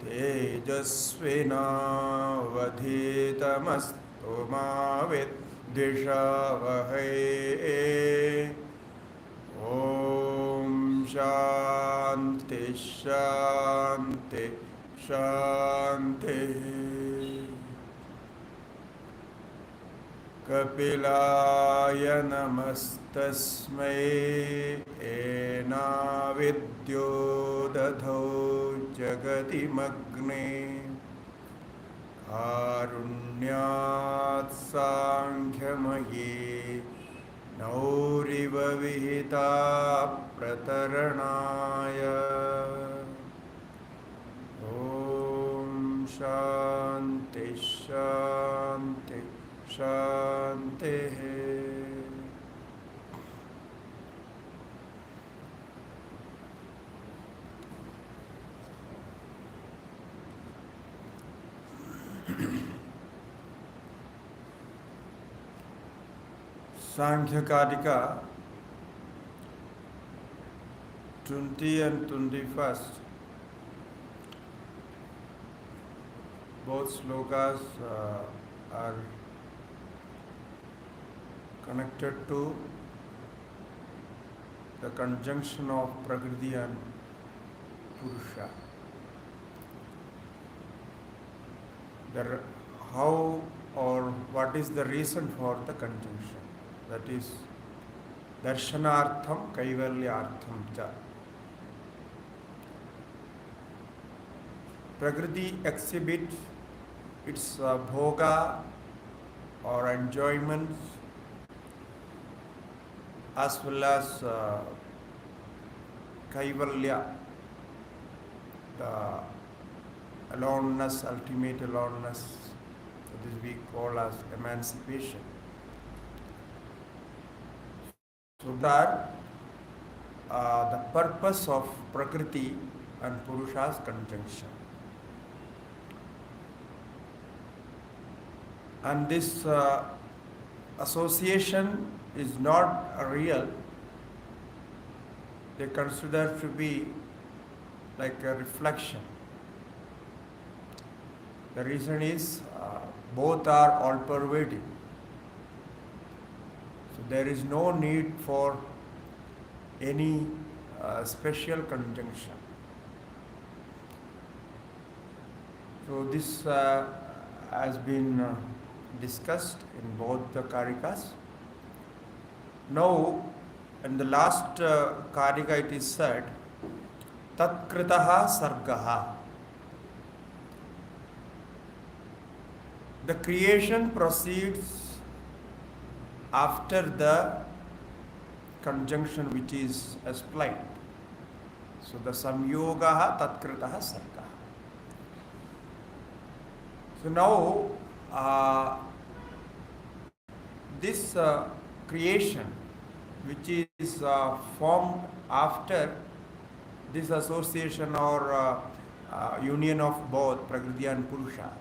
तेजस्विनावधीतमस्तु मा विद्विषावहै। ॐ शान्ति शान्ति शान्तिः। कपिलाय नमस्तस्मै एनाविद्यो दधौ जगतिमग्ने कारुण्यात् साङ्ख्यमयी नौरिव विहिता प्रतरणाय। ॐ शान्ति शान्ति शान्तिः। Sankhya Karika 20 and 21st, both slokas are connected to the conjunction of Prakriti and Purusha. How or what is the reason for the conjunction? That is darshanartham kaivalyartham cha. Prakriti exhibits its bhoga or enjoyments as well as kaivalya, the aloneness, ultimate aloneness, that is we call as emancipation. So that the purpose of Prakriti and Purusha's conjunction. And this association is not real. They consider to be like a reflection. The reason is both are all pervading. So there is no need for any special conjunction. So this has been discussed in both the Karikas. Now, in the last Karika it is said, Tatkritaha Sargaha. The creation proceeds after the conjunction which is explained. So the samyogaha tatkritaha sargaha. So now this creation which is formed after this association or union of both Prakriti and Purusha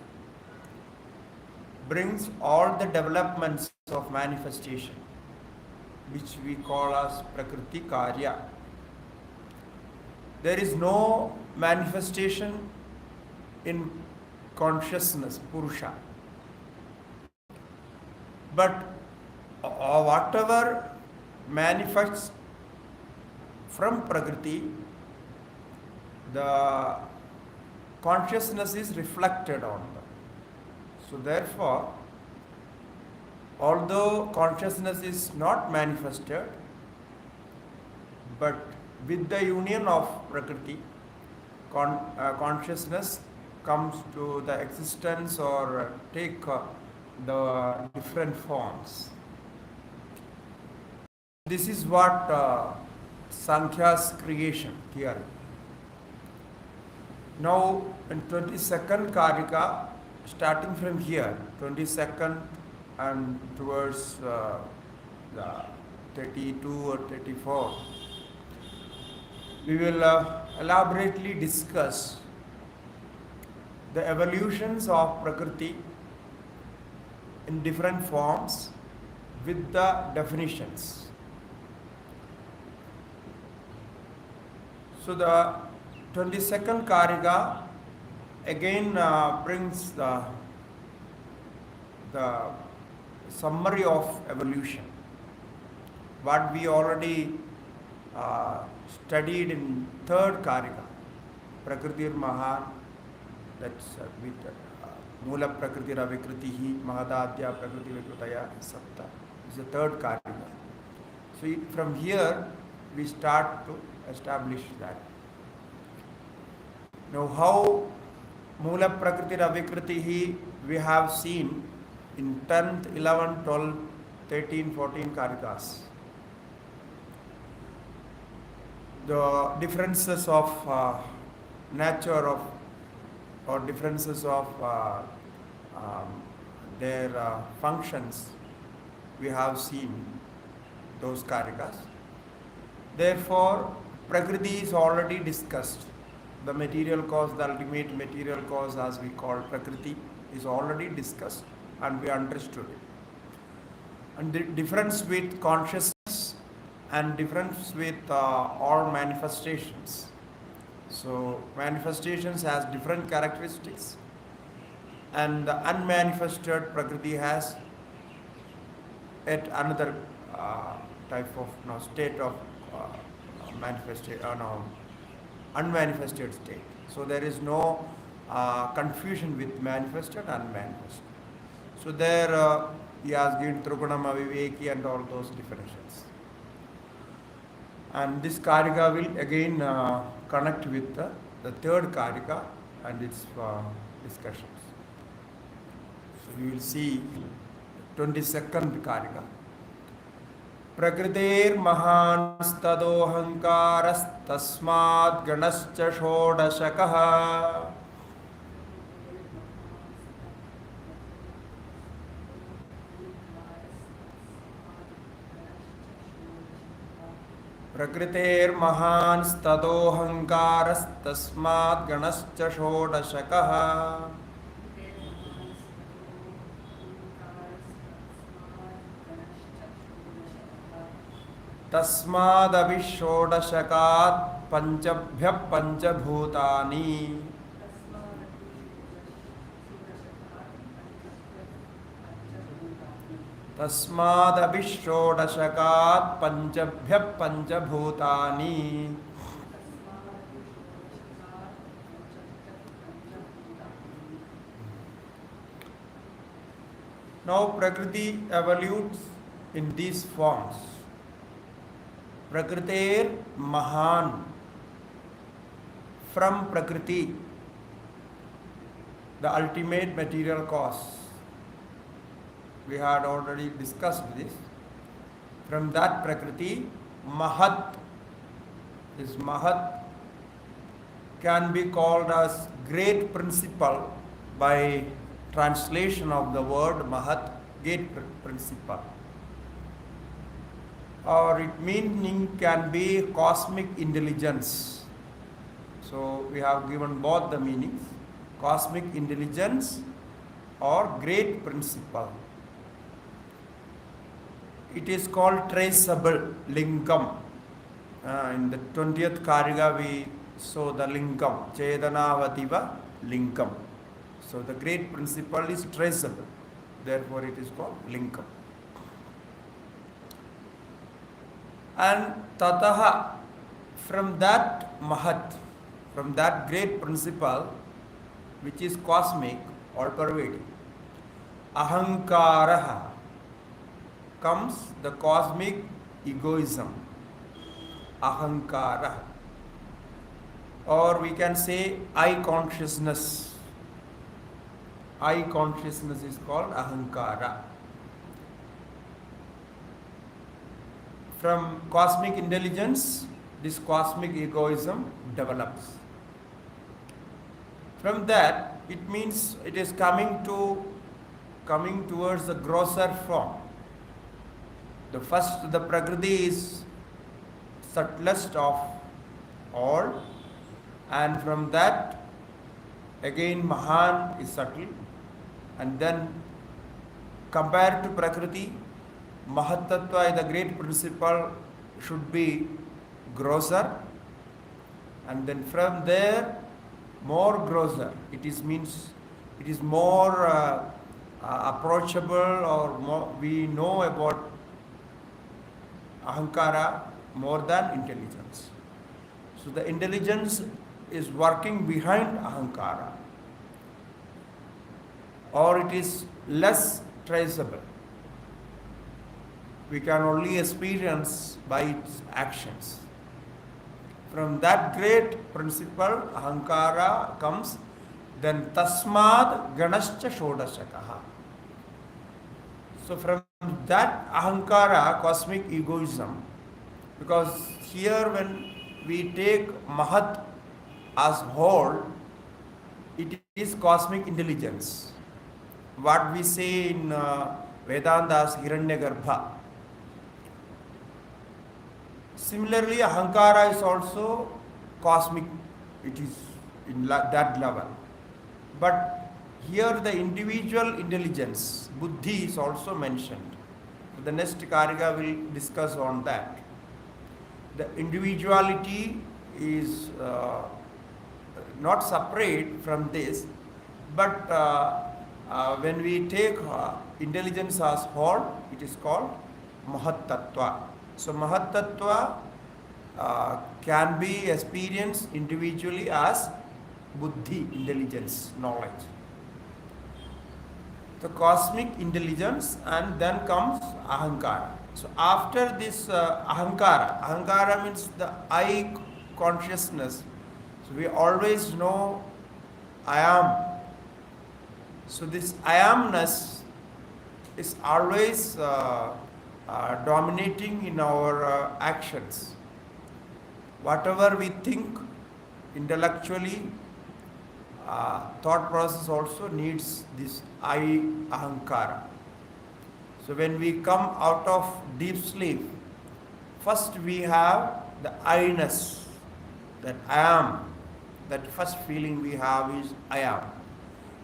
brings all the developments of manifestation which we call as Prakriti Karya. There is no manifestation in consciousness, Purusha. But whatever manifests from Prakriti, the consciousness is reflected on them. So therefore, although consciousness is not manifested, but with the union of Prakriti, consciousness comes to the existence or take the different forms. This is what Sankhya's creation theory. Now in 22nd Karika, starting from here, 22nd and towards the 32 or 34, we will elaborately discuss the evolutions of Prakriti in different forms with the definitions. So the 22nd Karika again brings the summary of evolution. What we already studied in 3rd Karika, Prakritir Mahan, that's with Mula Prakritir Avikritihi, Mahadadya Prakriti Vikritaya Sapta, is the 3rd Karika. So from here we start to establish that. Now how Mula Prakriti Avikritihi we have seen in 10th, 11th, 12th, 13, 14 Karikas. The differences of nature of or differences of their functions we have seen those Karikas. Therefore, Prakriti is already discussed. The material cause, the ultimate material cause as we call Prakriti is already discussed and we understood it. And the difference with consciousness and difference with all manifestations. So manifestations has different characteristics and the unmanifested Prakriti has yet another type of state of unmanifested state. So there is no confusion with manifested and unmanifested. So there he has given Trigunam, Aviveki and all those definitions. And this Karika will again connect with the 3rd Karika and its discussions. So you will see 22nd Karika. Prakriter mahan stadohankaras tasmad ganascha shodashakaha. Prakriter mahan stadohankaras tasmad ganascha shodashakaha. तस्मादभिषोडशकात् पंचभ्यः पंचभूतानि तस्मादभिषोडशकात् पंचभ्यः पंचभूतानि. Now Prakriti evolutes in these forms. Prakriter Mahan, from Prakriti, the ultimate material cause. We had already discussed this. From that Prakriti, Mahat, this Mahat can be called as great principle by translation of the word Mahat, great principle. Or its meaning can be cosmic intelligence. So we have given both the meanings, cosmic intelligence or great principle. It is called traceable lingam. In the 20th Karika we saw the lingam, Chedanavativa lingam. So the great principle is traceable, therefore it is called lingam. And tataha, from that mahat, from that great principle which is cosmic or pervading, ahankaraha, comes the cosmic egoism, ahankara, or we can say I consciousness. I consciousness is called ahankara. From cosmic intelligence, this cosmic egoism develops. From that, it means it is coming towards the grosser form. The first, the Prakriti is subtlest of all, and from that again Mahan is subtle, and then compared to Prakriti, Mahatattva, the great principle, should be grosser, and then from there more grosser. It is means it is more approachable, or more, we know about ahankara more than intelligence. So the intelligence is working behind ahankara, or it is less traceable. We can only experience by its actions. From that great principle, ahankara comes, then tasmad ganascha shodashakaha. So from that ahankara, cosmic egoism, because here when we take mahat as whole, it is cosmic intelligence. What we say in Vedanta as Hiranyagarbha. Similarly, ahankara is also cosmic, it is in that level. But here the individual intelligence, buddhi, is also mentioned. The next Karika will discuss on that. The individuality is not separate from this, but when we take intelligence as whole, it is called Mahat Tattva. So Mahat Tattva can be experienced individually as buddhi, intelligence, knowledge. The cosmic intelligence, and then comes ahankara. So after this ahankara means the I consciousness. So we always know I am. So this I amness is always dominating in our actions. Whatever we think intellectually, thought process also needs this I ahankara. So when we come out of deep sleep, first we have the I-ness, that I am. That first feeling we have is I am.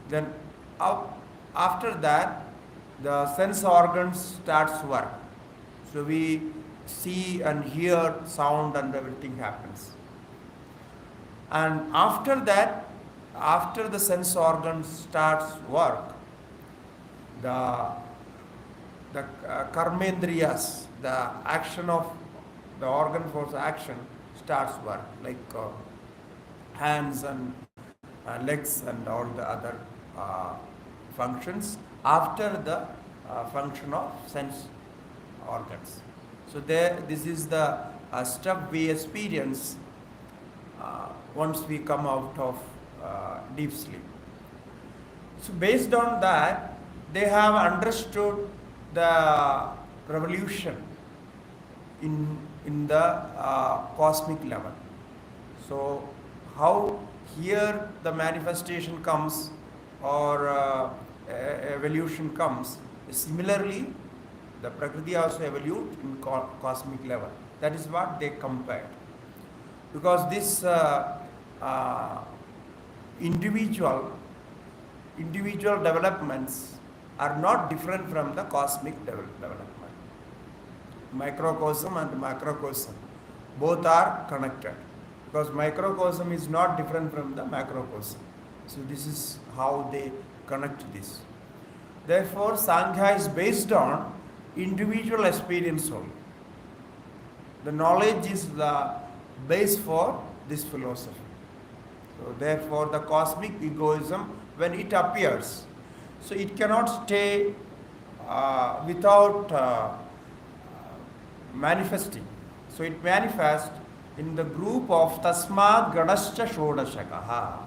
Then after that, the sense organs starts work. So we see and hear sound and everything happens. And after that, after the sense organ starts work, the karmendriyas, the action of the organ for action starts work, like hands and legs and all the other functions after the function of sense organs. So this is the stuff we experience once we come out of deep sleep. So based on that, they have understood the revolution in the cosmic level. So how here the manifestation comes, or evolution comes, similarly the Prakriti also evolved in cosmic level. That is what they compared. Because this individual developments are not different from the cosmic development. Microcosm and macrocosm, both are connected, because microcosm is not different from the macrocosm. So this is how they connect this. Therefore, Sankhya is based on individual experience only. The knowledge is the base for this philosophy. So therefore, the cosmic egoism, when it appears, so it cannot stay without manifesting. So it manifests in the group of Tasmad Ganascha Shodashakaha.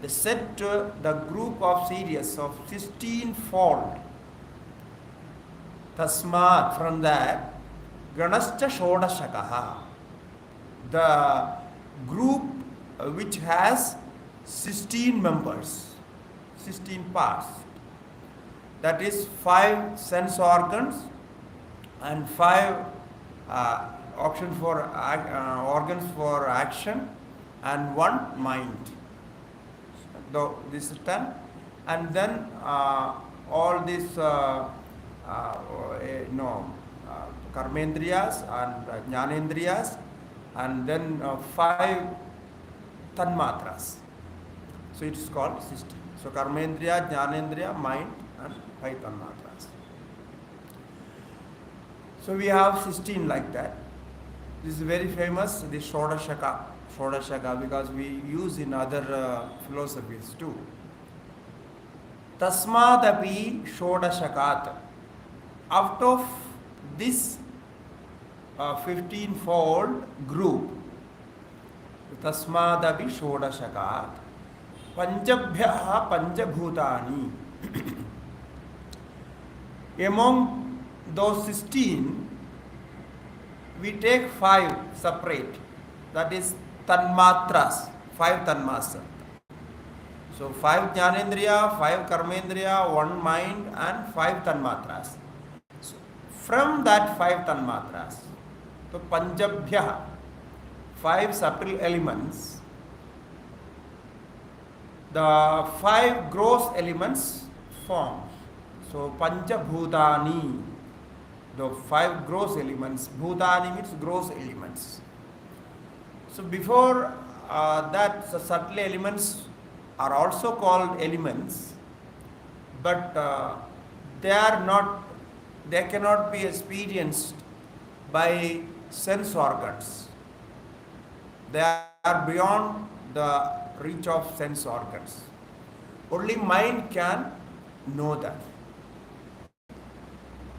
They said the group of series of 16-fold. Tasmad, from that, Ganascha Shodashakaha. The group which has 16 members, 16 parts. That is 5 sense organs and 5 organs for action and 1 mind. So this is 10. And then all these karmendriyas and jnanendriyas, and then 5 Tanmatras. So it is called 16. So Karmendriya, Jnanendriya, mind and 5 Tanmatras. So we have 16 like that. This is very famous, the Shodashaka, because we use in other philosophies too. Tasmadapi Shodashakat. Out of this 15-fold group, Tasmadapi Shodashakat, Panchabhyaha Panchabhutani. Among those 16, we take 5 separate. That is Tanmatras, 5 Tanmatras. So 5 Jnanendriya, 5 Karmendriya, 1 mind and 5 Tanmatras. So from that 5 Tanmatras, so Panchabhyaha, 5 subtle elements, the 5 gross elements form. So Panchabhutani, the 5 gross elements. Bhutani means gross elements. So before that, the subtle elements are also called elements, but they cannot be experienced by sense organs. They are beyond the reach of sense organs. Only mind can know that.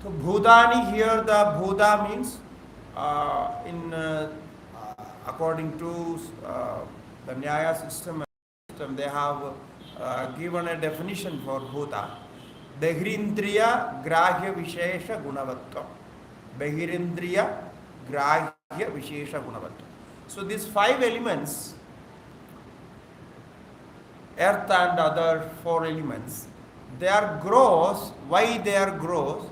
So Bhutani here, the Bhuta means according to the Nyaya system, they have given a definition for Bhuta. Behirindriya Grahya Vishesha Gunavatva. Behirindriya Grahya Vishesha Gunavatva. So these 5 elements, earth and other 4 elements, they are gross. Why they are gross?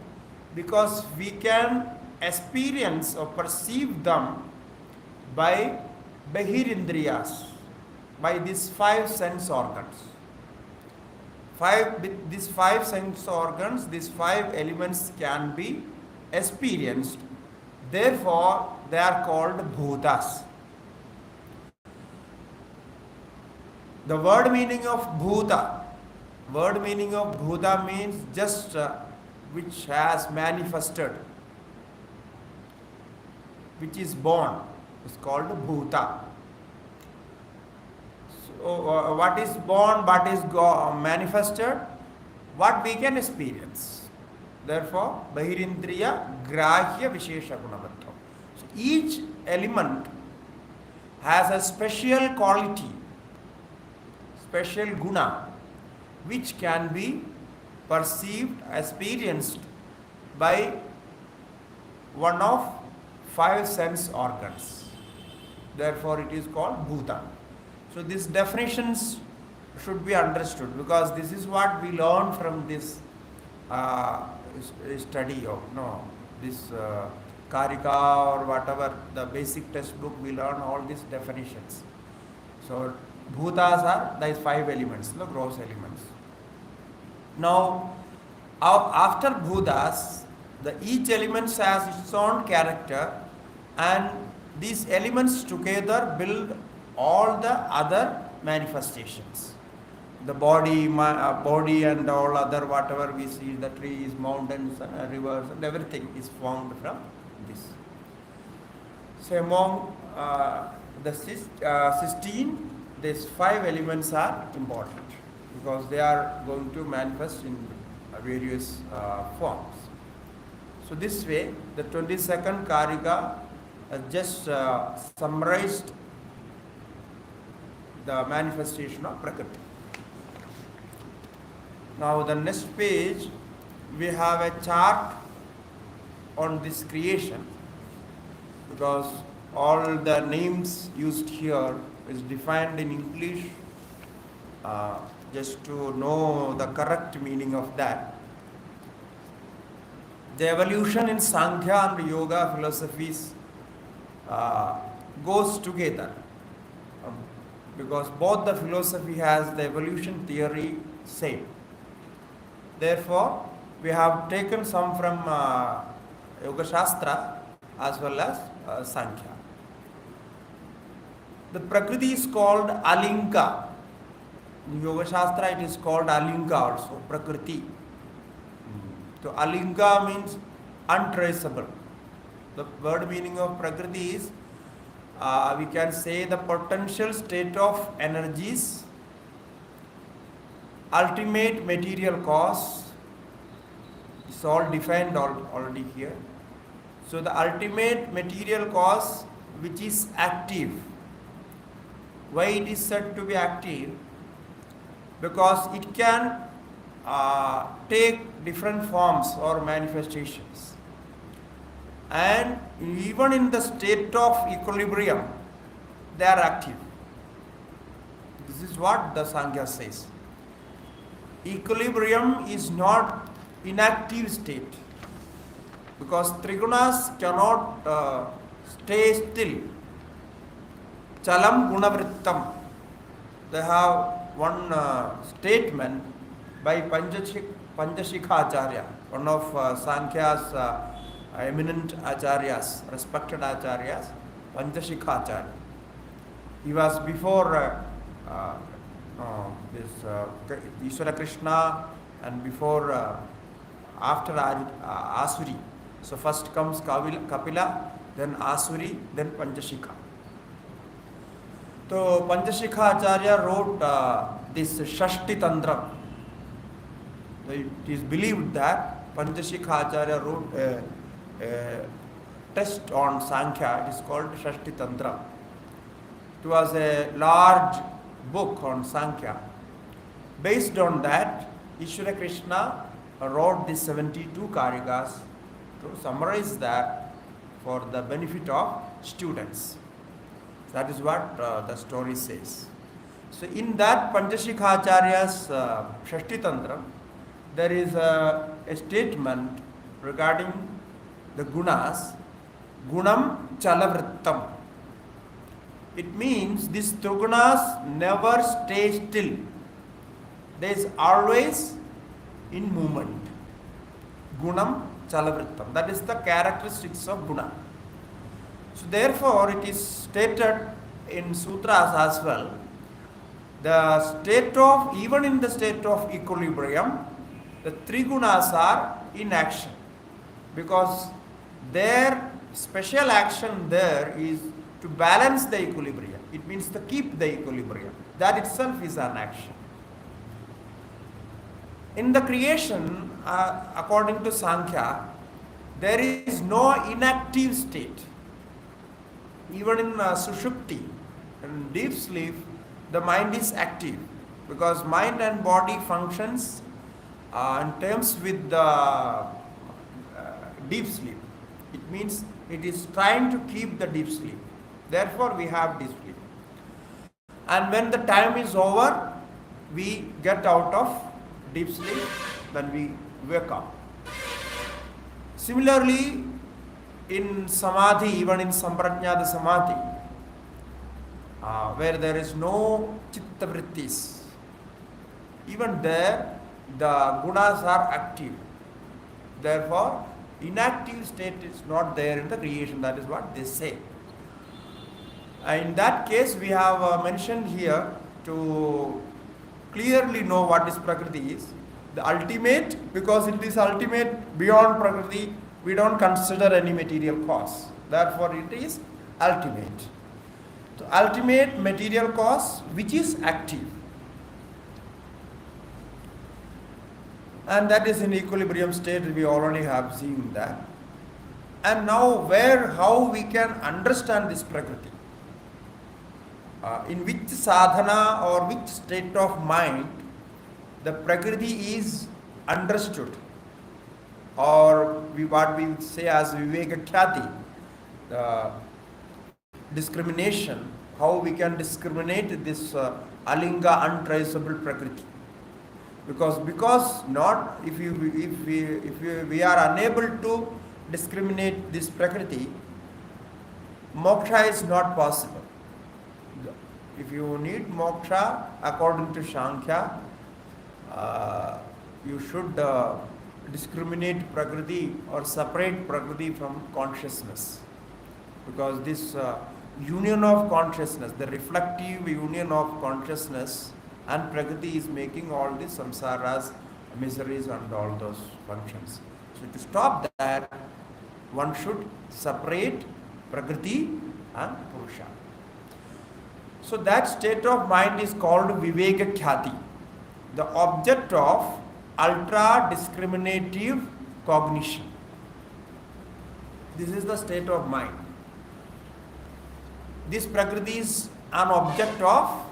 Because we can experience or perceive them by Behirindriyas, by these 5 sense organs. With these 5 sense organs, these 5 elements can be experienced. Therefore, they are called bhutas. The word meaning of bhuta means just which has manifested, which is born, is called bhuta. So what is born, what is manifested, what we can experience. Therefore, Bahirindriya Grahya Vishesha Gunavatva. So each element has a special quality, special guna, which can be perceived, experienced by one of 5 sense organs. Therefore, it is called bhuta. So these definitions should be understood, because this is what we learn from this study of this Karika or whatever, the basic textbook. We learn all these definitions. So bhutas are these 5 elements, the gross elements. Now, after bhutas, each element has its own character, and these elements together build all the other manifestations. The body and all other whatever we see, the trees, mountains, and rivers, and everything is formed from this. So among the 16, these 5 elements are important, because they are going to manifest in various forms. So this way, the 22nd Karika has just summarized the manifestation of Prakriti. Now the next page, we have a chart on this creation, because all the names used here is defined in English, just to know the correct meaning of that. The evolution in Sankhya and Yoga philosophies goes together, because both the philosophy has the evolution theory same. Therefore, we have taken some from Yoga Shastra as well as Sankhya. The Prakriti is called Alinga. In Yoga Shastra it is called Alinga also, Prakriti. So Alinga means untraceable. The word meaning of Prakriti is, we can say, the potential state of energies, ultimate material cause. It's all defined already here. So the ultimate material cause which is active. Why it is said to be active? Because it can take different forms or manifestations. And even in the state of equilibrium, they are active. This is what the Sankhya says. Equilibrium is not inactive state, because trigunas cannot stay still. Chalam gunavrittam. They have one statement by Panchashikha Acharya, one of Sankhya's eminent acharyas, respected acharyas, Panchashikha Acharya. He was before Ishvara Krshna, and before after Asuri. So first comes Kapila, then Asuri, then Panchashikha. So Panchashikha Acharya wrote this Shashti Tantra. It is believed that Panchashikha Acharya wrote a test on Sankhya. It is called Shashti Tantra. It was a large book on Sankhya. Based on that, Ishvara Krishna wrote these 72 Karikas to summarize that for the benefit of students. That is what the story says. So in that Panchashikha Acharya's Shashti Tantra, there is a statement regarding the gunas, gunam chalavrittam. It means these trigunas never stay still. There is always in movement. Gunam chalavrittam. That is the characteristics of guna. So therefore it is stated in sutras as well, the state of, even in the state of equilibrium, the three gunas are in action, because their special action there is to balance the equilibrium. It means to keep the equilibrium. That itself is an action. In the creation, according to Sankhya, there is no inactive state. Even in Sushupti, in deep sleep, the mind is active, because mind and body functions in terms with the deep sleep. It means it is trying to keep the deep sleep. Therefore, we have deep sleep. And when the time is over, we get out of deep sleep, then we wake up. Similarly, in Samadhi, even in Samprajnata Samadhi, where there is no chitta vrittis, even there the gunas are active. Therefore, inactive state is not there in the creation. That is what they say. In that case, we have mentioned here to clearly know what is Prakriti is. The ultimate, because it is ultimate beyond Prakriti, we don't consider any material cause. Therefore, it is ultimate. So, ultimate material cause which is active. And that is in equilibrium state. We already have seen that. And now, how we can understand this Prakriti? In which sadhana or which state of mind the Prakriti is understood, or what we would say as Viveka Khyati, the discrimination, how we can discriminate this Alinga untraceable Prakriti. Because not if we are unable to discriminate this Prakriti, moksha is not possible. If you need moksha, according to Sankhya, you should discriminate Prakriti or separate Prakriti from consciousness. Because this union of consciousness, the reflective union of consciousness and Prakriti is making all these samsaras, miseries and all those functions. So to stop that, one should separate Prakriti and Purusha. So that state of mind is called Viveka Khyati, the object of ultra discriminative cognition. This is the state of mind. This Prakriti is an object of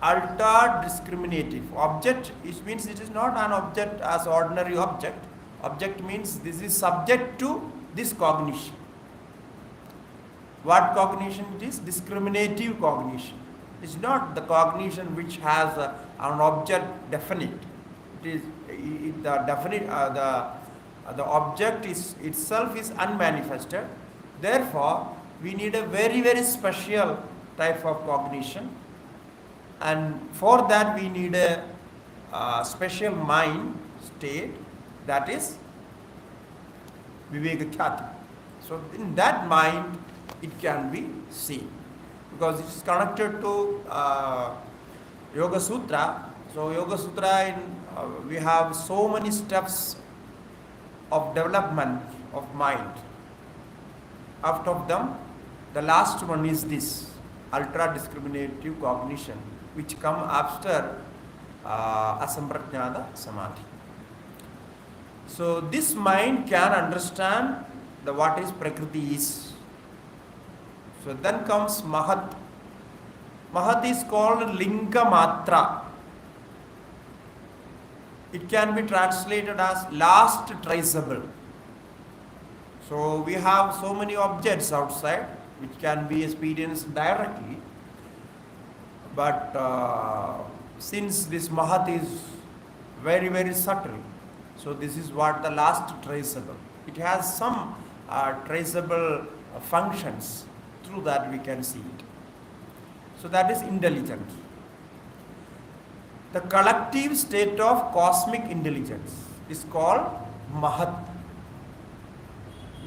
ultra discriminative. Object, it means it is not an object as ordinary object. Object means this is subject to this cognition. What cognition it is? Discriminative cognition. It is not the cognition which has an object definite. It is the definite. The object is itself is unmanifested. Therefore, we need a very, very special type of cognition, and for that we need a special mind state, that is Viveka Khyati. So in that mind it can be seen, because it is connected to Yoga Sutra. So Yoga Sutra, we have so many steps of development of mind. Out of them, the last one is this ultra discriminative cognition, which come after asamprajnata samadhi. So this mind can understand what is Prakriti is. So then comes Mahat. Mahat is called Linga Matra. It can be translated as last traceable. So we have so many objects outside which can be experienced directly, but since this Mahat is very, very subtle, so this is what the last traceable. It has some traceable functions, through that we can see it. So that is intelligence. The collective state of cosmic intelligence is called Mahat.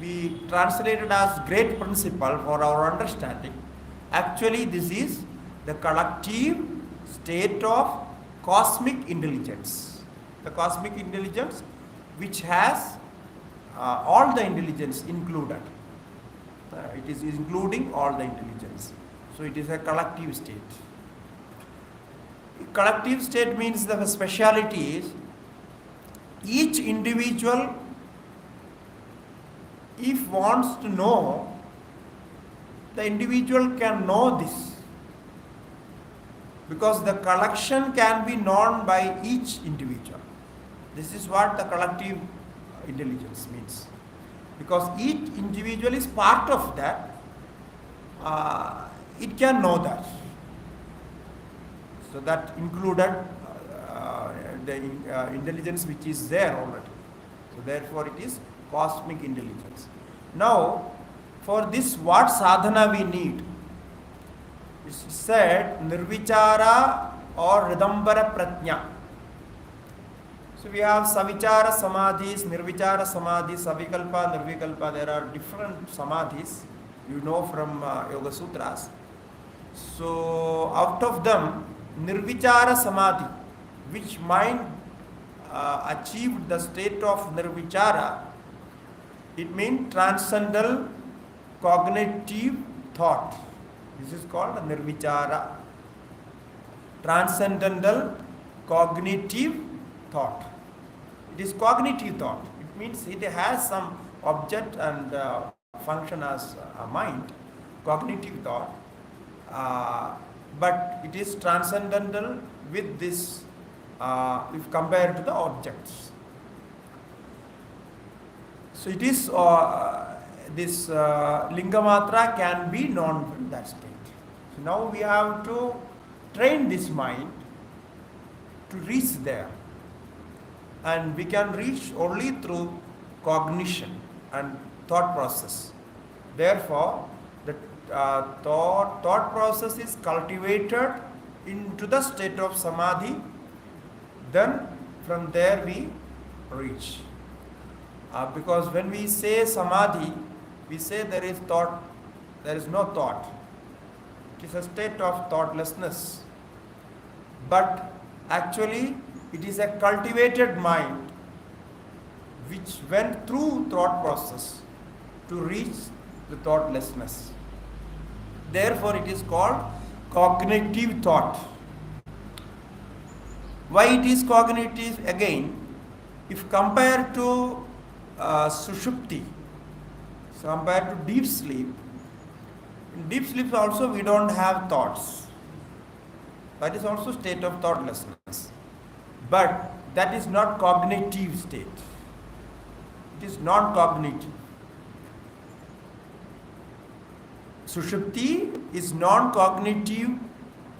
We translate it as great principle for our understanding. Actually, this is the collective state of cosmic intelligence. The cosmic intelligence which has all the intelligence included. It is including all the intelligence. So it is a collective state. Collective state means the speciality is each individual, if wants to know, the individual can know this, because the collection can be known by each individual. This is what the collective intelligence means, because each individual is part of that, it can know that. So that included the intelligence which is there already. So therefore it is cosmic intelligence. Now, for this what sadhana we need? It's said nirvichara or ridambara prajna. So we have savichara samadhis, nirvichara samadhis, savikalpa, nirvikalpa. There are different samadhis, you know, from Yoga Sutras. So out of them, nirvichara samadhi, which mind achieved the state of nirvichara, it means transcendental cognitive thought. This is called nirvichara. Transcendental cognitive thought. It is cognitive thought. It means it has some object and function as a mind, cognitive thought, but it is transcendental with this, if compared to the objects. So it is this Lingamatra can be known from that state. So now we have to train this mind to reach there, and we can reach only through cognition and thought process. Therefore, the thought process is cultivated into the state of samadhi. Then from there we reach. Because when we say samadhi, we say there is thought, there is no thought. It is a state of thoughtlessness. But actually, it is a cultivated mind which went through thought process to reach the thoughtlessness. Therefore, it is called cognitive thought. Why it is cognitive? Again, if compared to sushupti, compared to deep sleep, in deep sleep also we don't have thoughts. That is also state of thoughtlessness. But that is not cognitive state. It is non-cognitive. Sushupti is non-cognitive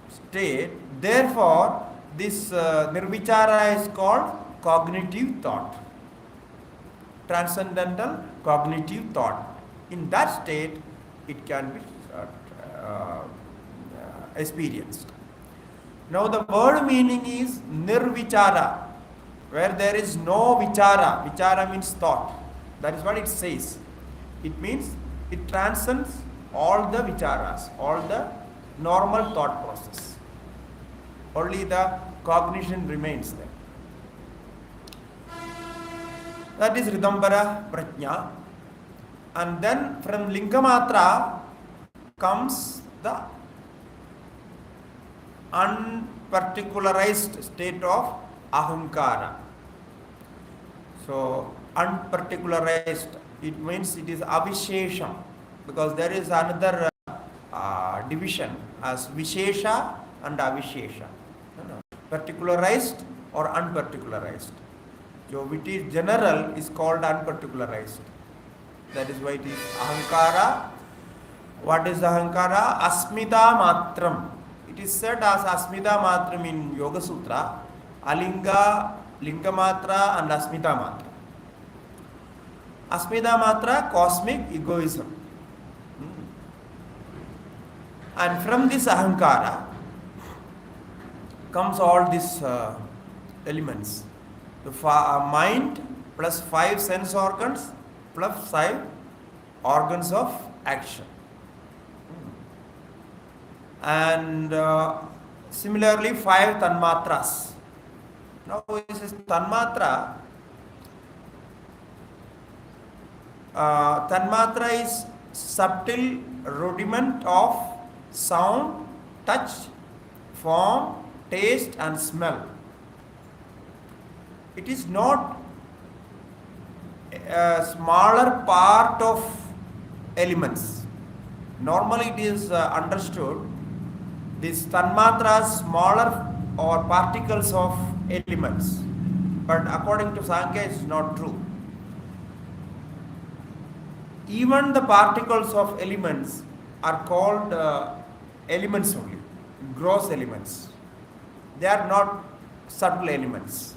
state. Therefore, this nirvichara is called cognitive thought. Transcendental cognitive thought. In that state, it can be experienced. Now the word meaning is nirvichara, where there is no vichara. Vichara means thought. That is what it says. It means it transcends all the vicharas, all the normal thought process. Only the cognition remains there. That is Ridambara Prajna. And then from Lingamatra comes the unparticularized state of ahankara. So unparticularized, it means it is avishesha, because there is another division as vishesha and avishesha. Particularized or unparticularized. So which is general is called unparticularized. That is why it is ahankara. What is ahankara? Asmita matram. It is said as asmita matram in Yoga Sutra, alinga, lingamatra and asmita matra. Asmita matra, cosmic egoism. And from this ahankara comes all these elements. The mind plus 5 sense organs plus 5 organs of action. And similarly 5 tanmatras. Now this is tanmatra. Tanmatra is subtle rudiment of sound, touch, form, taste and smell. It is not a smaller part of elements. Normally it is understood these tanmatras smaller or particles of elements, but according to Sankhya it is not true. Even the particles of elements are called elements only, gross elements. They are not subtle elements.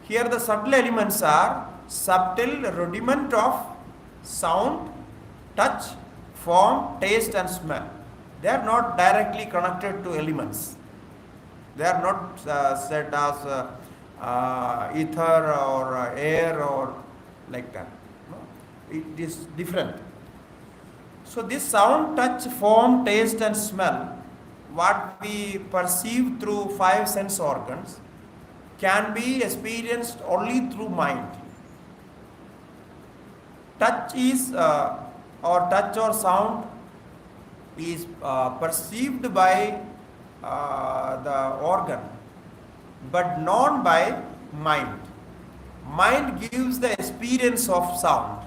Here the subtle elements are subtle rudiment of sound, touch, form, taste and smell. They are not directly connected to elements. They are not said as ether or air or like that. No? It is different. So this sound, touch, form, taste and smell, what we perceive through 5 sense organs, can be experienced only through mind. Touch is or touch or sound is perceived by the organ, but not by mind. Mind gives the experience of sound.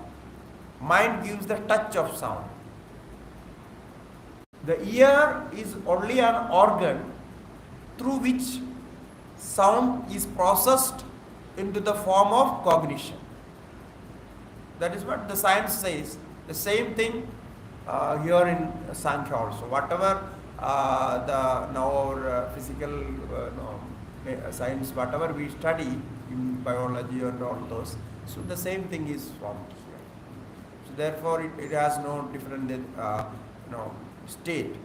Mind gives the touch of sound. The ear is only an organ through which sound is processed into the form of cognition. That is what the science says. The same thing here in Sankhya also. Whatever our physical science, whatever we study in biology and all those, so the same thing is formed here. So therefore, it has no different state.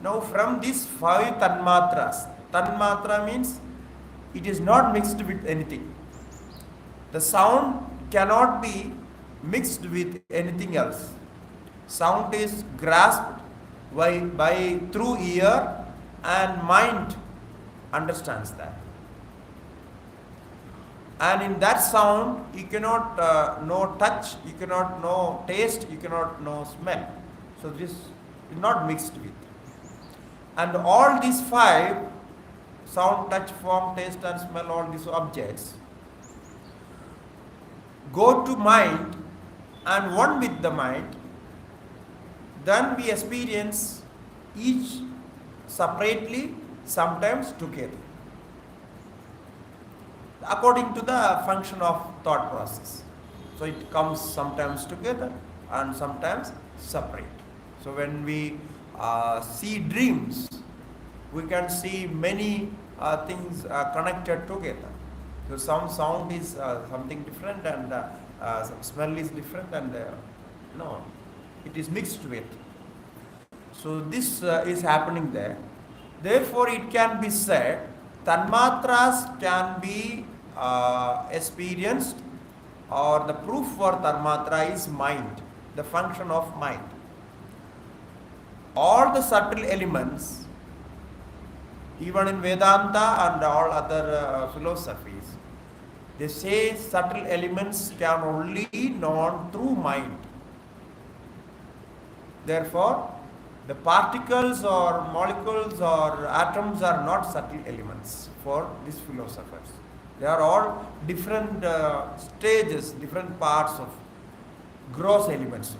Now, from these 5 tanmatras, tanmatra means it is not mixed with anything. The sound cannot be mixed with anything else. Sound is grasped by through ear, and mind understands that. And in that sound, you cannot know touch, you cannot know taste, you cannot know smell. So this is not mixed with. And all these five, sound, touch, form, taste and smell, all these objects, go to mind and one with the mind, then we experience each separately, sometimes together, according to the function of thought process. So it comes sometimes together and sometimes separate. So when we see dreams, we can see many things connected together. So some sound is something different, and some smell is different, and no, it is mixed with. So this is happening there. Therefore, it can be said Tanmatras can be experienced, or the proof for Tanmatra is mind, the function of mind. All the subtle elements, even in Vedanta and all other philosophies, they say subtle elements can only be known through mind. Therefore, the particles or molecules or atoms are not subtle elements for these philosophers. They are all different stages, different parts of gross elements.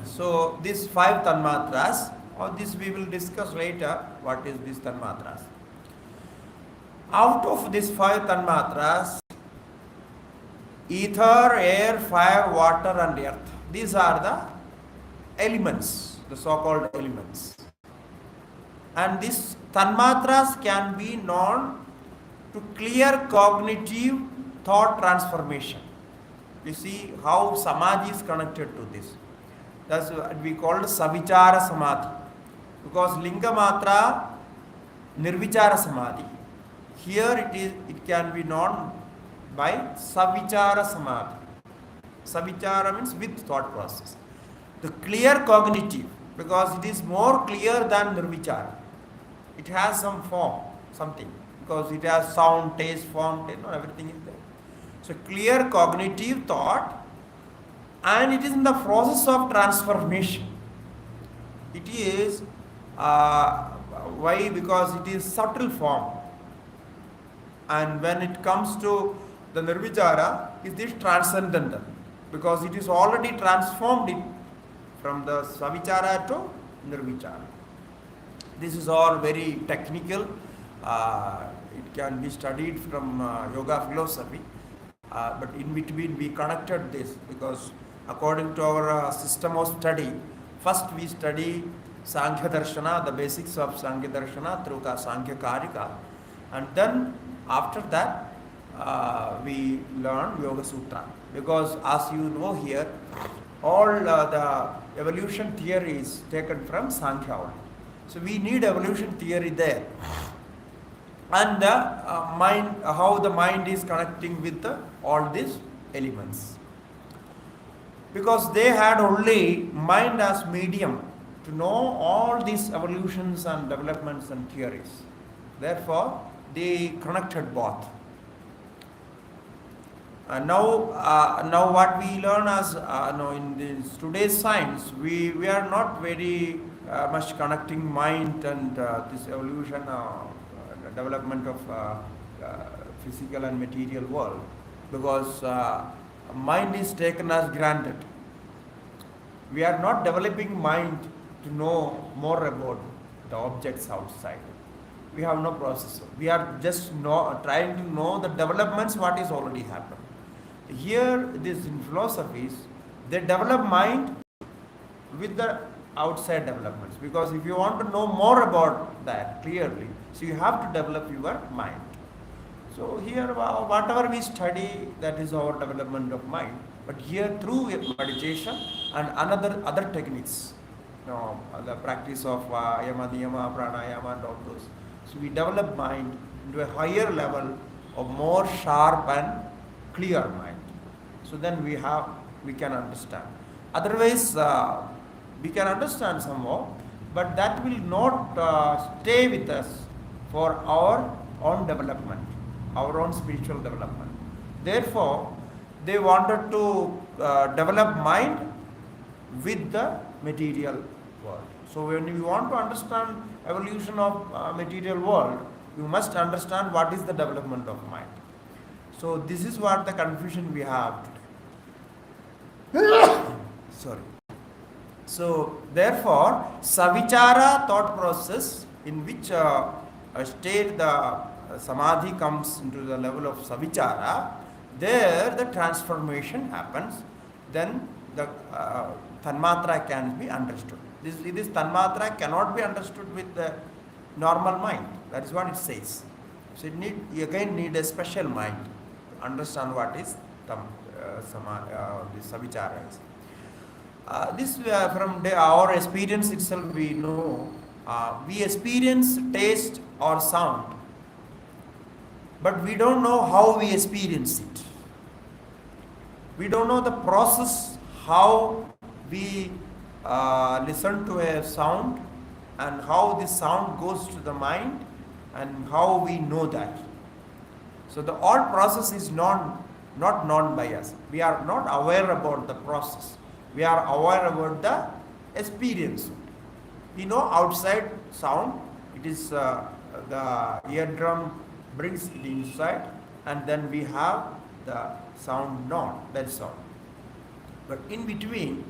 So these five Tanmatras, or this we will discuss later, what is these Tanmatras. Out of these five Tanmatras, ether, air, fire, water and earth, these are the elements, the so-called elements. And these Tanmatras can be known to clear cognitive thought transformation. You see how Samadhi is connected to this. That's what we call Savichara Samadhi. Because Linga Matra, Nirvichara Samadhi. Here it can be known by Savichara Samadhi. Savichara means with thought process. The clear cognitive, because it is more clear than Nirvichara. It has some form, something, because it has sound, taste, form, everything is there. So clear cognitive thought, and it is in the process of transformation. It is, why? Because it is subtle form. And when it comes to the Nirvichara, it is transcendental, because it is already transformed it from the Savichara to Nirvichara. This is all very technical. It can be studied from yoga philosophy. But in between we connected this, because according to our system of study, first we study Sankhya Darshana, the basics of Sankhya Darshana through Sankhya Karika, and then after that we learn Yoga Sutra. Because as you know here, all the evolution theory is taken from Sankhya only. So we need evolution theory there. And the mind, how the mind is connecting with all these elements. Because they had only mind as medium to know all these evolutions and developments and theories. Therefore, they connected both. Now what we learn as in this today's science, we are not very much connecting mind and this evolution development of physical and material world, because mind is taken as granted. We are not developing mind to know more about the objects outside. We have no processor. We are just trying to know the developments what is already happened. Here, this in philosophies, they develop mind with the outside developments, because if you want to know more about that clearly, so you have to develop your mind. So here, whatever we study, that is our development of mind. But here, through meditation and other techniques, the practice of yama, niyama, pranayama, and all those, so we develop mind into a higher level of more sharp and clear mind. So then we can understand. Otherwise, we can understand somehow, but that will not stay with us for our own development, our own spiritual development. Therefore, they wanted to develop mind with the material world. So when you want to understand evolution of material world, you must understand what is the development of mind. So this is what the confusion we have today. Sorry. So therefore, savichara thought process, in which a state the samadhi comes into the level of savichara, there the transformation happens. Then the Tanmatra can be understood. This Tanmatra cannot be understood with the normal mind. That is what it says. So you again need a special mind to understand what is the savichara is. This from our experience itself we know. We experience taste or sound, but we don't know how we experience it. We don't know the process, how we listen to a sound and how this sound goes to the mind and how we know that. So the whole process is not known by us. We are not aware about the process. We are aware about the experience. We know outside sound, it is the eardrum brings it inside, and then we have the sound known, that's all. But in between,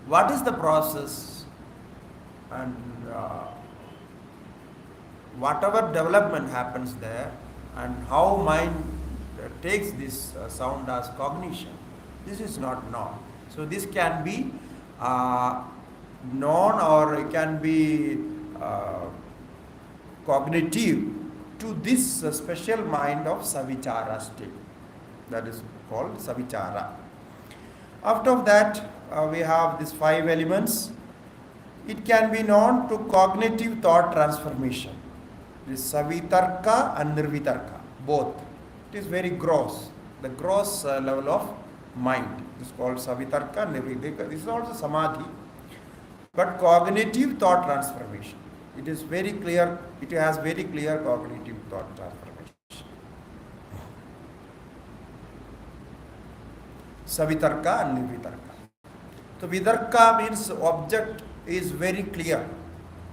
what is the process, and whatever development happens there, and how mind takes this sound as cognition, this is not known. So this can be known, or it can be cognitive to this special mind of savichara state. That is called savichara. After that, we have these 5 elements. It can be known to cognitive thought transformation. This savitarka and nirvitarka, both. It is very gross, the gross level of mind. This is called savitarka, nirvitarka. This is also samadhi. But cognitive thought transformation, it is very clear, it has very clear cognitive thought transformation. Savitarka and nirvitarka. So vitarka means object is very clear.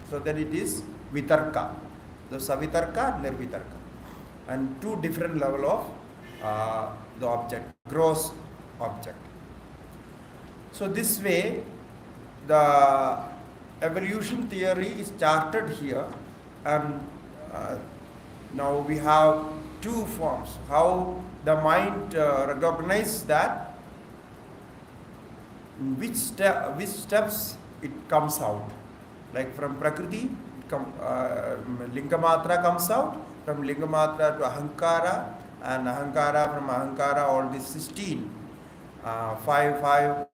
So then it is vitarka. So savitarka, nirvitarka. And 2 different level of the object, gross object. So this way, the evolution theory is started here, and now we have 2 forms. How the mind recognizes that, which steps it comes out. Like from Prakriti, Lingamatra comes out, from Lingamatra to Ahankara, and Ahankara, from Ahankara, all these 16, 5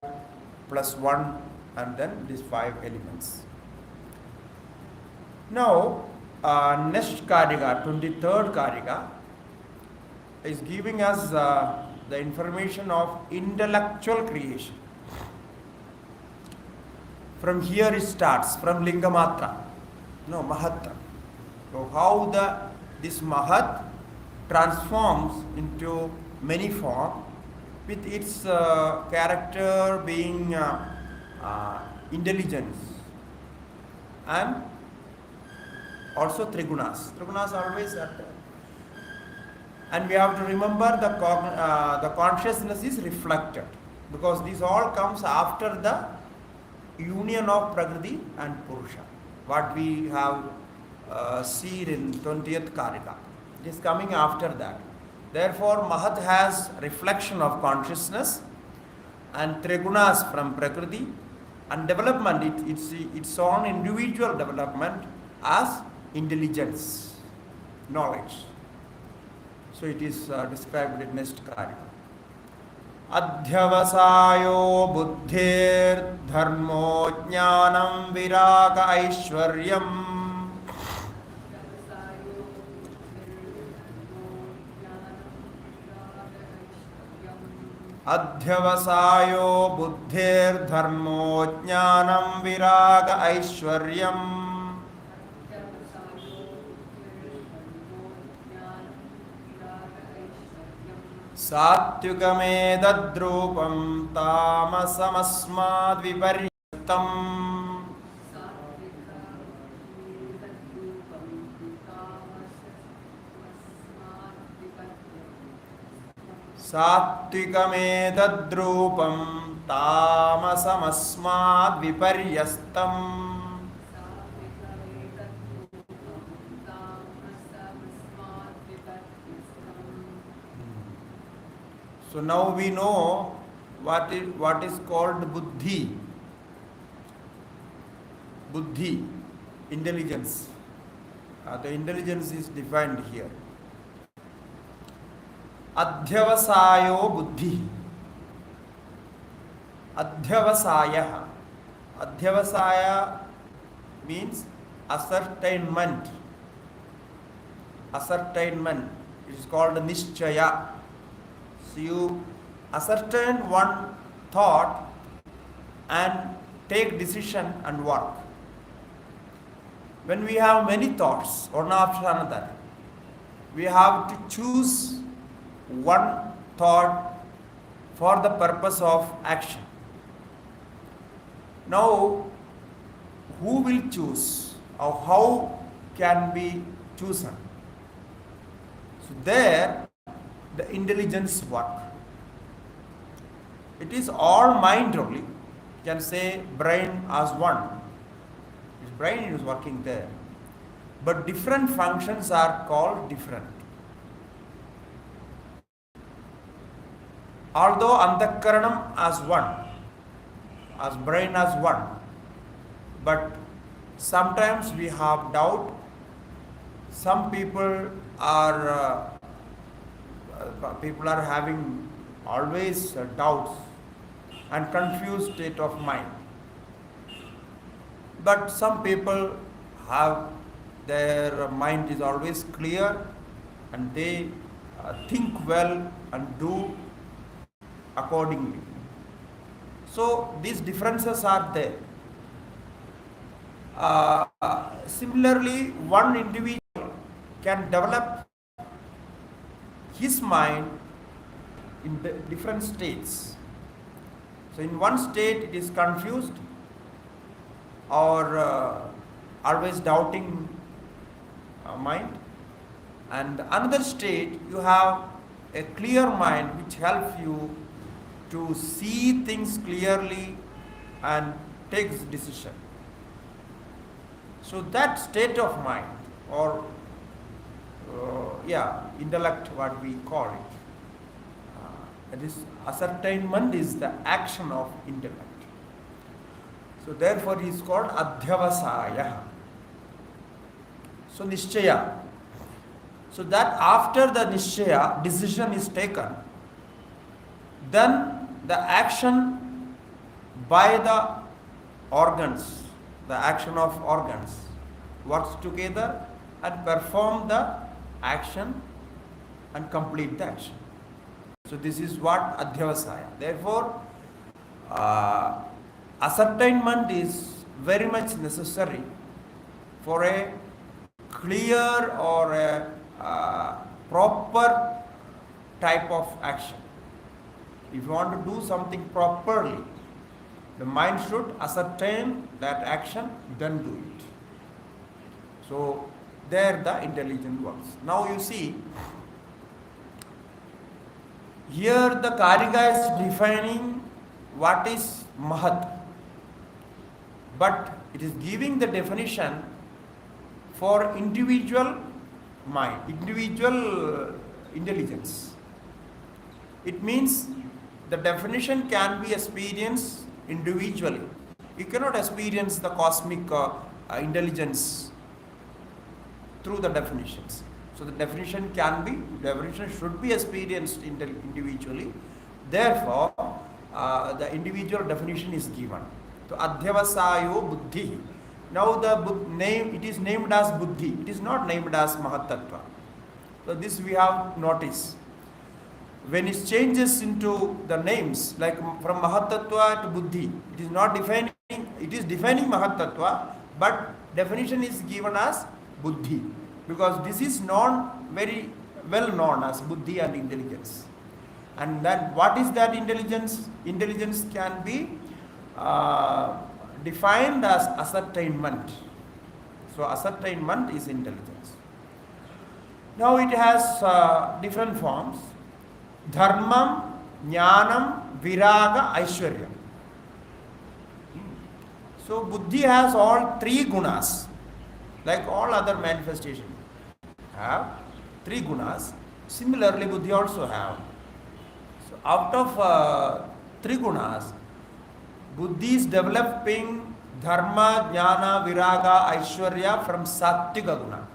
plus 1, and then these 5 elements. Now, next Karika, 23rd Karika, is giving us the information of intellectual creation. From here it starts, from Lingamatra, Mahat. So how this Mahat transforms into many forms, with its character being intelligence, and also Trigunas. Trigunas always are there. And we have to remember the consciousness is reflected, because this all comes after the union of Prakriti and Purusha, what we have seen in 20th Karika. It is coming after that. Therefore, Mahat has reflection of consciousness, and Trigunas from Prakriti, and development, it's its own individual development as intelligence, knowledge. So it is described in next Karika. Adhyavasayo buddhir dharmo jnanam viraga aishwaryam. अध्यवसायो बुद्धिर्धर्मो ज्ञानं विराग ऐश्वर्यम् सात्विकमेतद्रूपं तामसमस्माद्विपर्यस्तम् सात्विकमेतद्रूपं तामसमस्माद्विपर्यस्तम्. So now we know what is called buddhi. Buddhi, intelligence. The intelligence is defined here. Adhyavasayo buddhi. Adhyavasaya. Adhyavasaya means ascertainment. Ascertainment. It is called nishchaya. So you ascertain one thought and take decision and work. When we have many thoughts, one after another, we have to choose one thought for the purpose of action. Now, who will choose or how can be chosen? So there, the intelligence work. It is all mind only. You can say brain as one. His brain is working there. But different functions are called different. Although antakaranam as one, as brain as one, but sometimes we have doubt. Some people are having always doubts and confused state of mind. But some people have their mind is always clear and they think well and do accordingly. So these differences are there. Similarly, one individual can develop his mind in different states. So in one state it is confused or always doubting mind, and another state you have a clear mind which helps you to see things clearly and takes decision. So that state of mind or intellect, what we call it, that is ascertainment is the action of intellect. So therefore he is called adhyavasaya. So nishchaya. So that after the nishchaya, decision is taken, then the action by the organs, the action of organs works together and perform the action and complete the action. So this is what adhyavasaya. Therefore, ascertainment is very much necessary for a clear or a proper type of action. If you want to do something properly, the mind should ascertain that action, then do it. So there the intelligence works. Now you see, here the Karika is defining what is Mahat, but it is giving the definition for individual mind, individual intelligence. It means the definition can be experienced individually. You cannot experience the cosmic intelligence through the definitions. So the definition should be experienced individually. Therefore, the individual definition is given. So adhyavasayo buddhi. Now the name, it is named as buddhi. It is not named as mahatattva. So this we have noticed. when it changes into the names, like from Mahatattva to Buddhi, it is not defining, it is defining Mahatattva, but definition is given as Buddhi, because this is known, very well known as Buddhi and intelligence. And then what is that intelligence? Intelligence can be defined as ascertainment. So ascertainment is intelligence. Now it has different forms: dharmam, jnanam, viraga, aishwarya. So buddhi has all three gunas, like all other manifestations have three gunas. Similarly, buddhi also have. So out of three gunas, buddhi is developing dharma, jnana, viraga, aishwarya from sattvika guna.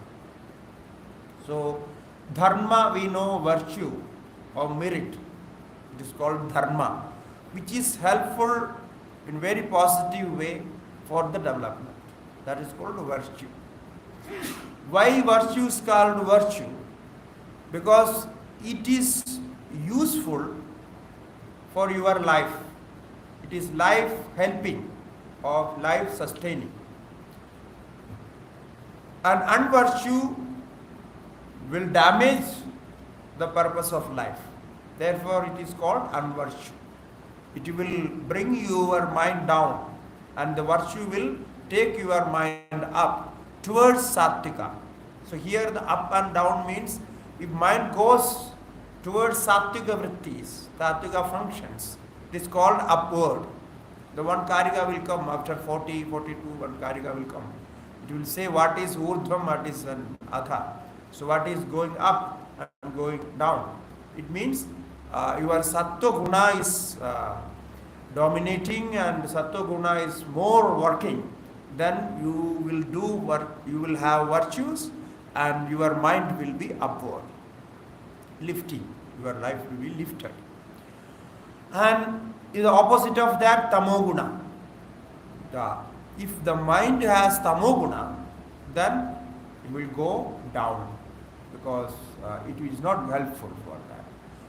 So dharma, we know, virtue or merit. It is called dharma, which is helpful in very positive way for the development. That is called virtue. Why virtue is called virtue? Because it is useful for your life. It is life helping or life sustaining. And unvirtue will damage the purpose of life. Therefore, it is called unvirtue. It will bring your mind down, and the virtue will take your mind up towards sattvika. So here the up and down means, if mind goes towards sattvika vrittis, sattvika functions, it is called upward. The one Karika will come after 40, 42, one Karika will come. It will say what is urdhvam, what is an adha. So what is going up and going down? It means your sattva guna is dominating, and sattva guna is more working. Then you will do work, you will have virtues, and your mind will be upward, lifting. Your life will be lifted. And the opposite of that, tamoguna. If the mind has tamoguna, then it will go down, because it is not helpful for that.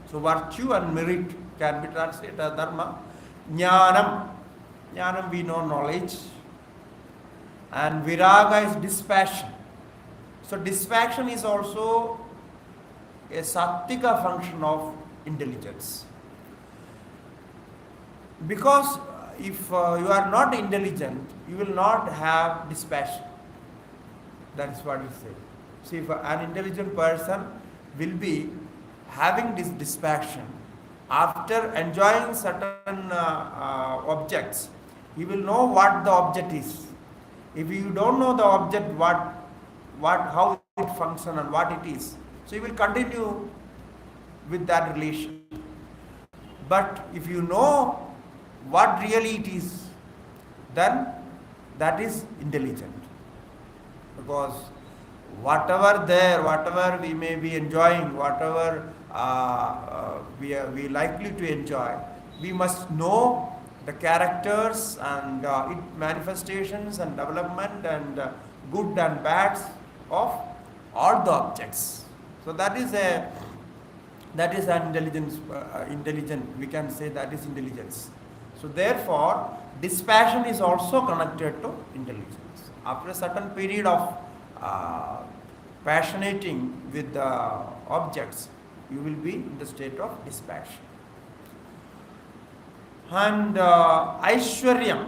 So virtue and merit can be translated as dharma. Jnanam. Jnanam, we know, knowledge. And viraga is dispassion. So dispassion is also a sattvika function of intelligence. Because if you are not intelligent, you will not have dispassion. That is what it says. See, if an intelligent person will be having this dispassion after enjoying certain objects, he will know what the object is. If you don't know the object, how it functions and what it is, so you will continue with that relation. But if you know what really it is, then that is intelligent. Because whatever we may be enjoying, whatever we likely to enjoy, we must know the characters and its manifestations and development and good and bads of all the objects. So that is an intelligence. Intelligent, we can say that is intelligence. So therefore, dispassion is also connected to intelligence. After a certain period of passionating with the objects, you will be in the state of dispassion. And Aishwarya,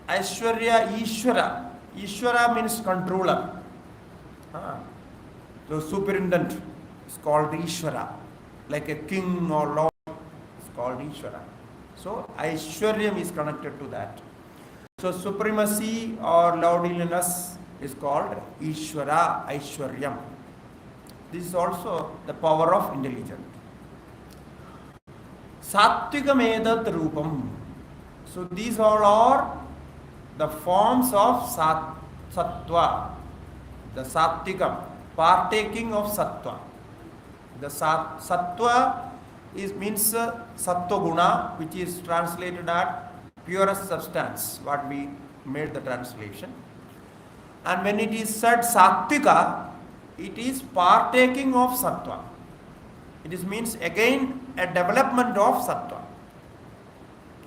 Ishvara. Ishvara means controller. So superintendent is called Ishvara. Like a king or lord is called Ishvara. So Aishwaryam is connected to that. So supremacy or lordliness is called Ishvara, Aishwaryam. This is also the power of intelligence. Sattvika edat rupam. So these all are the forms of sattva, the sattvika, partaking of sattva. The sattva means sattva guna, which is translated as purest substance, what we made the translation. And when it is said sattvika, it is partaking of sattva. It is means again a development of sattva.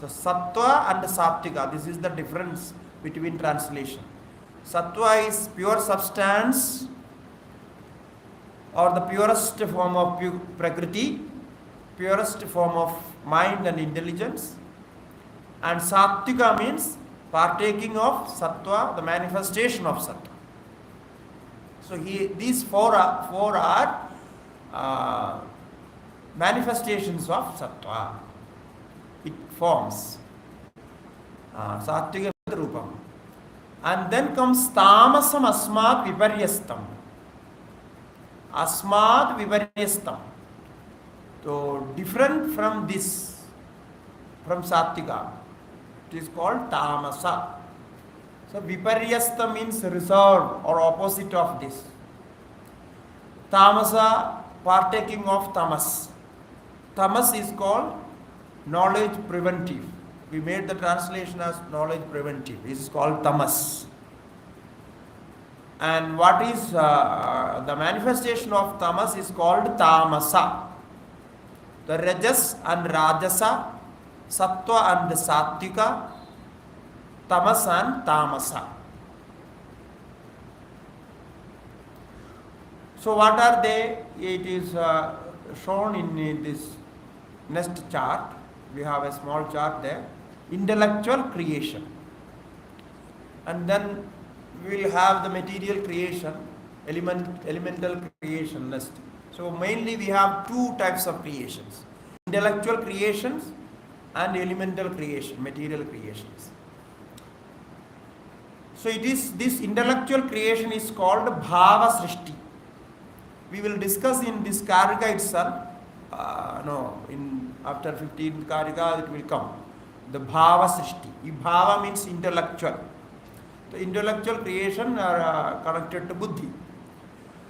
So sattva and sattvika, this is the difference between translation. Sattva is pure substance or the purest form of prakriti, purest form of mind and intelligence. And sattvika means partaking of sattva, the manifestation of sattva. So these four are manifestations of sattva. It forms sattvika rupam. And then comes tamasam asmad viparyastam. Asmad viparyastam. So different from this, from sattvika, it is called tamasa. So viparyasta means reserved or opposite of this. Tamasa, partaking of tamas. Tamas is called knowledge preventive. We made the translation as knowledge preventive. This is called tamas. And what is the manifestation of tamas is called tamasa. The rajas and rajasa, sattva and sattvika, tamas and tamasa. So what are they? It is shown in this next chart. We have a small chart there. Intellectual creation. And then we will have the material creation, elemental creation next. So mainly we have two types of creations. Intellectual creations and elemental creation, material creations. So it is this intellectual creation is called Bhavasrishti. We will discuss in this Karika itself. After 15th Karika it will come. The Bhavasrishti. Bhava means intellectual. The intellectual creation are connected to Buddhi.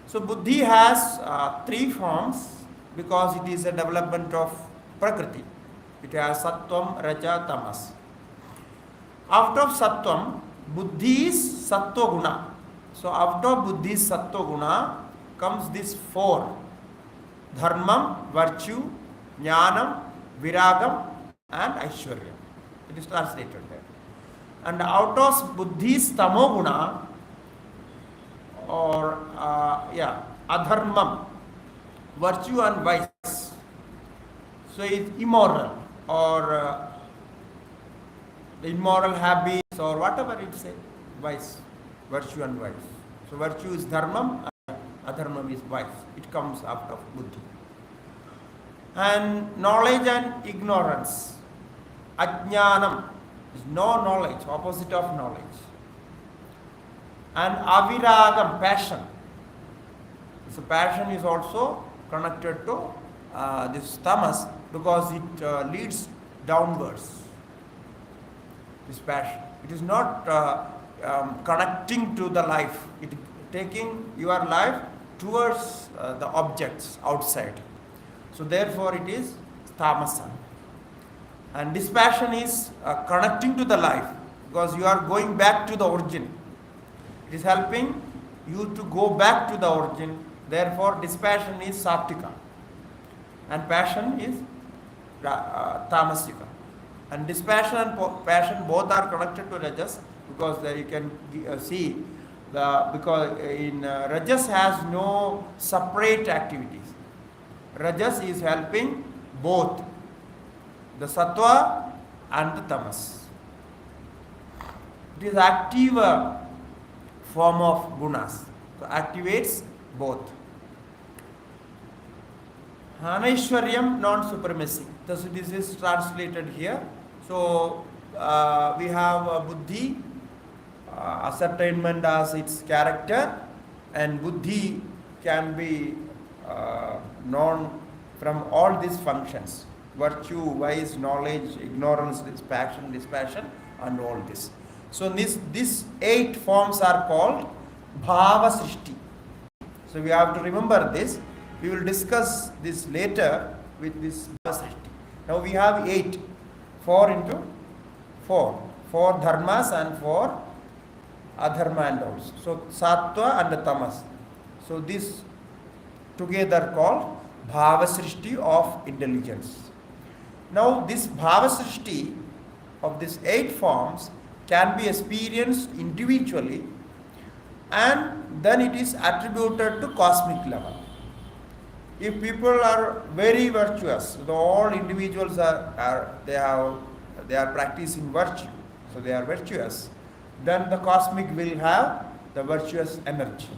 So Buddhi has three forms because it is a development of Prakriti. It has Sattvam, Raja, Tamas. Out of Sattvam, Buddhi is Sattva Guna. So after Buddhi's Sattva Guna comes this four. Dharmam, virtue, Jnanam, Viragam and Ishvara. It is translated there. And out of Buddhi's Tamoguna or Adharmam, virtue and vice. So it's immoral or the immoral habits or whatever it says, vice, virtue and vice. So virtue is dharmam and adharmam is vice. It comes out of buddhi. And knowledge and ignorance. Ajnanam is no knowledge, opposite of knowledge. And aviragam, passion. So passion is also connected to this tamas because it leads downwards. This passion. It is not connecting to the life. It is taking your life towards the objects outside. So therefore it is tamasa. And dispassion is connecting to the life because you are going back to the origin. It is helping you to go back to the origin. Therefore dispassion is sattvika. And passion is tamasika. And dispassion and passion both are connected to rajas because you can see because in rajas has no separate activities. Rajas is helping both the sattva and the tamas. It is active form of gunas. So activates both. Anaishwaryam, non-supremacy. Thus this is translated here. So we have buddhi, ascertainment as its character, and buddhi can be known from all these functions: virtue, vice, knowledge, ignorance, dispassion, and all this. So these 8 forms are called Bhavasrishti. So we have to remember this. We will discuss this later with this Bhavasrishti. Now we have 8. 4 into 4. 4 dharmas and 4 adharma and also. So sattva and tamas. So this together called Bhavasity of Intelligence. Now, this Bhavasrishti of these 8 forms can be experienced individually, and then it is attributed to cosmic level. If people are very virtuous, all individuals they are practicing virtue, so they are virtuous, then the cosmic will have the virtuous energy.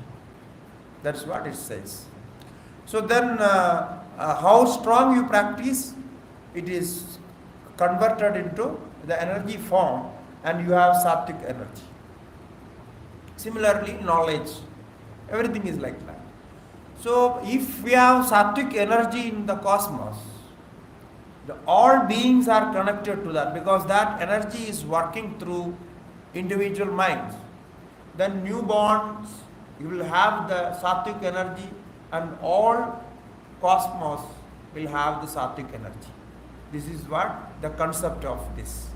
That's what it says. So then, how strong you practice, it is converted into the energy form, and you have sattvic energy. Similarly, knowledge, everything is like that. So, if we have sattvic energy in the cosmos, all beings are connected to that, because that energy is working through individual minds. Then newborns, you will have the sattvic energy, and all cosmos will have the sattvic energy. This is what the concept of this.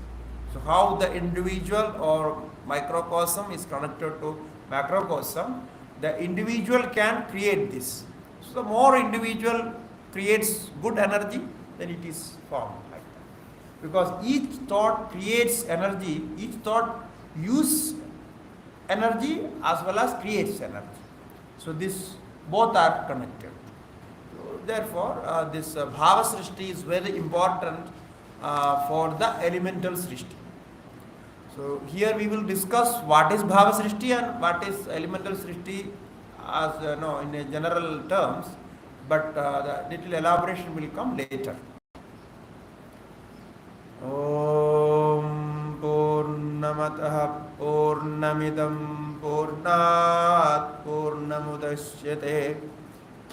So how the individual or microcosm is connected to macrocosm, the individual can create this. So the more individual creates good energy, then it is formed like that. Because each thought creates energy, each thought uses energy as well as creates energy. So this both are connected. So therefore, this Bhava Srishti is very important for the elemental Srishti. So here we will discuss what is Bhava Srishti and what is elemental Srishti as in a general terms, but the little elaboration will come later. Om Purnamataha Purnamidam Purnat Purnamudashyate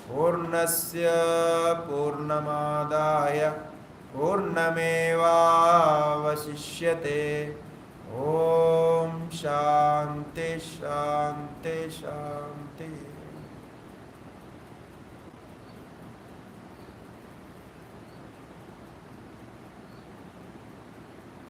Purnasya Purnamadaya Purnameva Vasishyate. Om Shanti Shanti Shanti.